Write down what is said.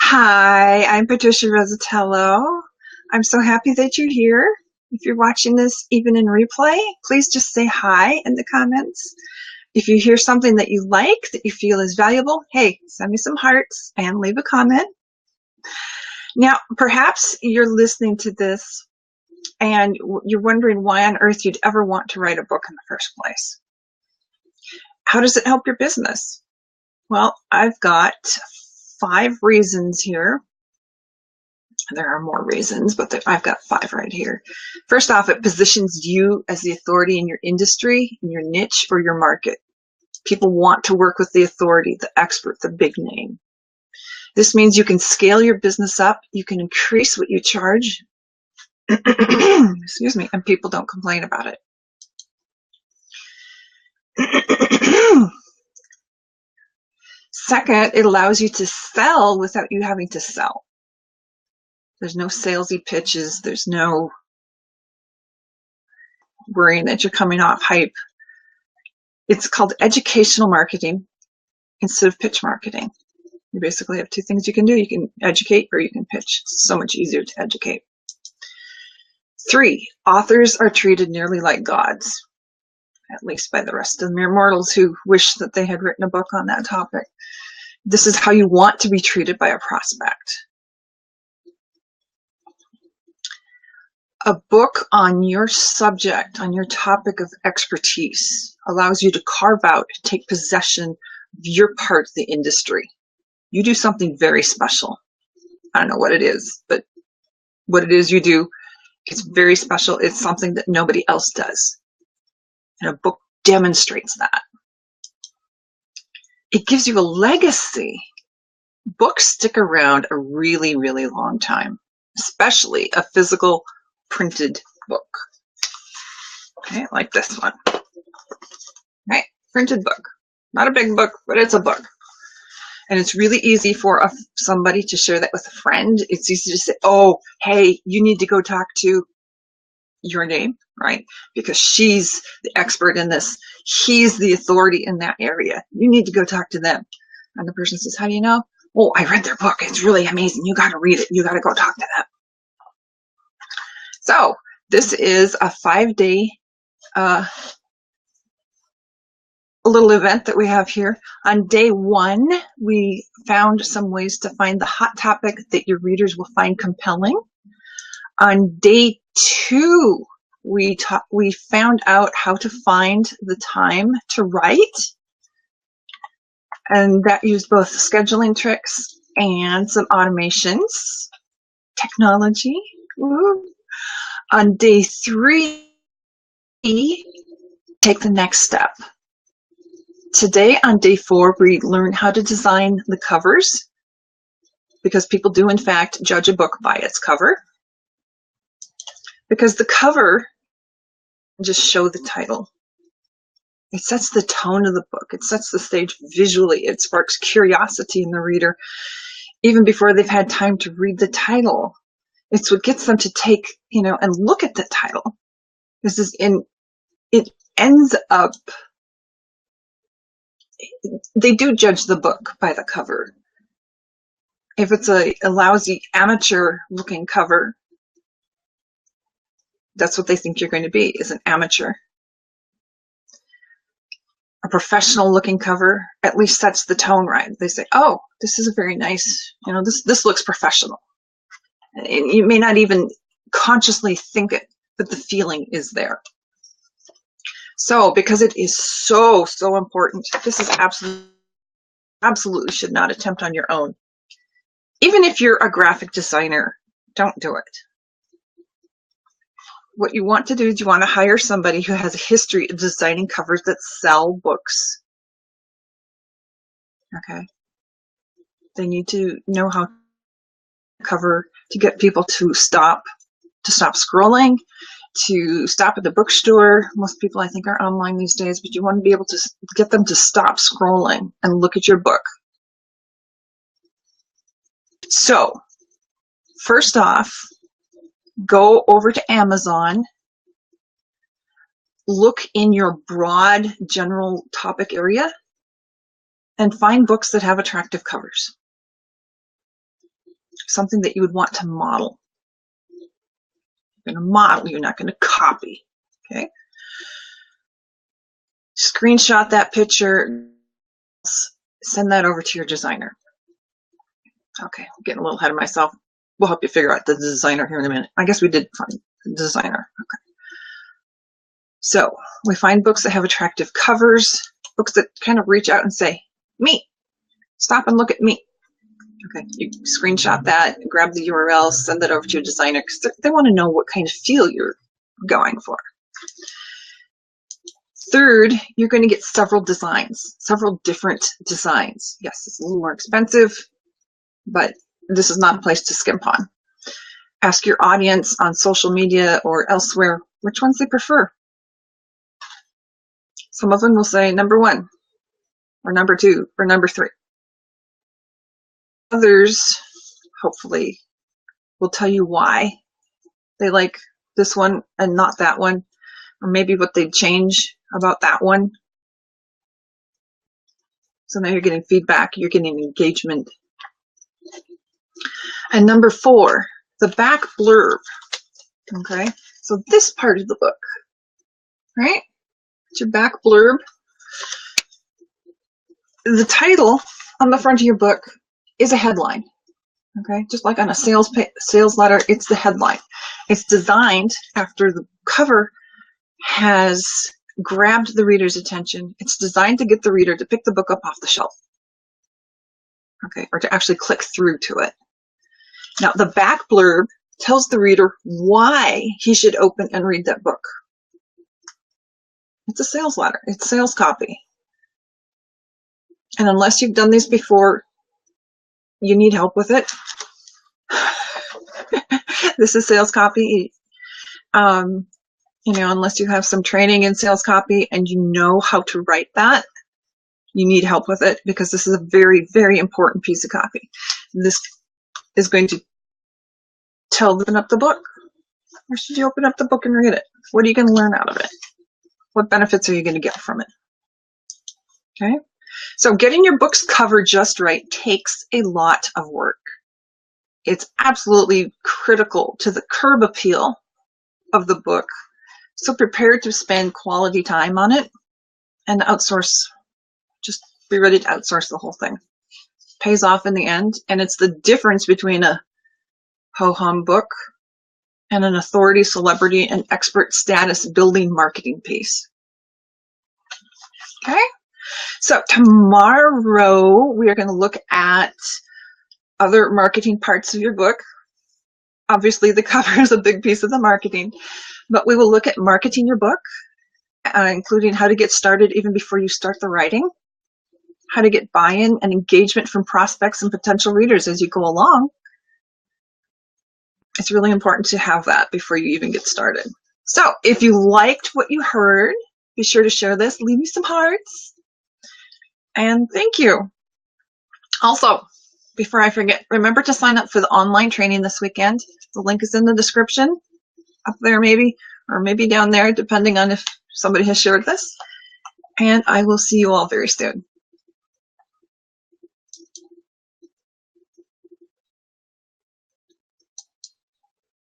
Hi, I'm Patricia Rosatello. I'm so happy that you're here. If you're watching this even in replay, please just say hi in the comments. If you hear something that you like, that you feel is valuable, hey, send me some hearts and leave a comment. Now, perhaps you're listening to this and you're wondering why on earth you'd ever want to write a book in the first place. How does it help your business? Well, I've got 5 reasons here. There are more reasons, but I've got 5 right here. First off, it positions you as the authority in your industry, in your niche, or your market. People want to work with the authority, the expert, the big name. This means you can scale your business up, you can increase what you charge, excuse me, and people don't complain about it. Second, it allows you to sell without you having to sell. There's no salesy pitches. There's no worrying that you're coming off hype. It's called educational marketing instead of pitch marketing. You basically have 2 things you can do. You can educate or you can pitch. It's so much easier to educate. 3, authors are treated nearly like gods, at least by the rest of the mere mortals who wish that they had written a book on that topic. This is how you want to be treated by a prospect. A book on your subject, on your topic of expertise, allows you to carve out, take possession of your part of the industry. You do something very special. I don't know what it is, but what it is you do, it's very special. It's something that nobody else does. And a book demonstrates that. It gives you a legacy. Books stick around a really, really long time, especially a physical printed book. Okay, like this one. Okay, printed book. Not a big book, but it's a book. And it's really easy for somebody to share that with a friend. It's easy to say, oh, hey, you need to go talk to your name, right? Because she's the expert in this. He's the authority in that area. You need to go talk to them. And the person says, how do you know? Oh, I read their book. It's really amazing. You got to read it. You got to go talk to them. So this is a 5-day little event that we have here. On day 1, we found some ways to find the hot topic that your readers will find compelling. On day 2, we found out how to find the time to write, and that used both scheduling tricks and some automations, technology. Woo. On day 3, take the next step. Today on day 4, we learn how to design the covers, because people do in fact judge a book by its cover. Because the cover just shows the title. It sets the tone of the book. It sets the stage visually. It sparks curiosity in the reader even before they've had time to read the title. It's what gets them to take, and look at the title. It ends up, they do judge the book by the cover. If it's a lousy amateur looking cover, that's what they think you're going to be, is an amateur. A professional looking cover at least sets the tone right. They say, oh, this is a very nice, this looks professional. And you may not even consciously think it, but the feeling is there. So because it is so, so important, this is absolutely should not attempt on your own. Even if you're a graphic designer, don't do it. What you want to do is you want to hire somebody who has a history of designing covers that sell books. Okay. They need to know how to cover to get people to stop scrolling, to stop at the bookstore. Most people, I think, are online these days, but you want to be able to get them to stop scrolling and look at your book. So, first off, go over to Amazon, look in your broad general topic area, and find books that have attractive covers. something that you would want to model. You're going to model, you're not going to copy. Okay? Screenshot that picture, send that over to your designer. Okay, I'm getting a little ahead of myself. We'll help you figure out the designer here in a minute. I guess we did find the designer. Okay. So we find books that have attractive covers, books that kind of reach out and say, me, stop and look at me. Okay, you screenshot that, grab the URL, send that over to your designer because they want to know what kind of feel you're going for. Third, you're going to get several designs, several different designs. Yes, it's a little more expensive, but this is not a place to skimp on. Ask your audience on social media or elsewhere which ones they prefer. Some of them will say number 1 or number 2 or number 3. Others, hopefully, will tell you why they like this one and not that one, or maybe what they'd change about that one. So now you're getting feedback, you're getting engagement. And number 4, the back blurb. Okay, so this part of the book, right? It's your back blurb. The title on the front of your book is a headline. Okay, just like on a sales letter, it's the headline. It's designed after the cover has grabbed the reader's attention. It's designed to get the reader to pick the book up off the shelf. Okay, or to actually click through to it. Now, the back blurb tells the reader why he should open and read that book. It's a sales letter. It's sales copy. And unless you've done these before, you need help with it. This is sales copy. Unless you have some training in sales copy and you know how to write that, you need help with it because this is a very, very important piece of copy. This is going to tell them up the book. Or should you open up the book and read it? What are you going to learn out of it? What benefits are you going to get from it? Okay. So getting your book's cover just right takes a lot of work. It's absolutely critical to the curb appeal of the book. So prepare to spend quality time on it and outsource. Just be ready to outsource the whole thing. Pays off in the end, and it's the difference between a ho-hum book and an authority, celebrity, and expert status building marketing piece. Okay? So tomorrow we are going to look at other marketing parts of your book. Obviously, the cover is a big piece of the marketing, but we will look at marketing your book, including how to get started even before you start the writing, how to get buy-in and engagement from prospects and potential readers as you go along. It's really important to have that before you even get started. So if you liked what you heard, be sure to share this, leave me some hearts, and thank you. Also, before I forget, remember to sign up for the online training this weekend. The link is in the description, up there maybe, or maybe down there, depending on if somebody has shared this. And I will see you all very soon.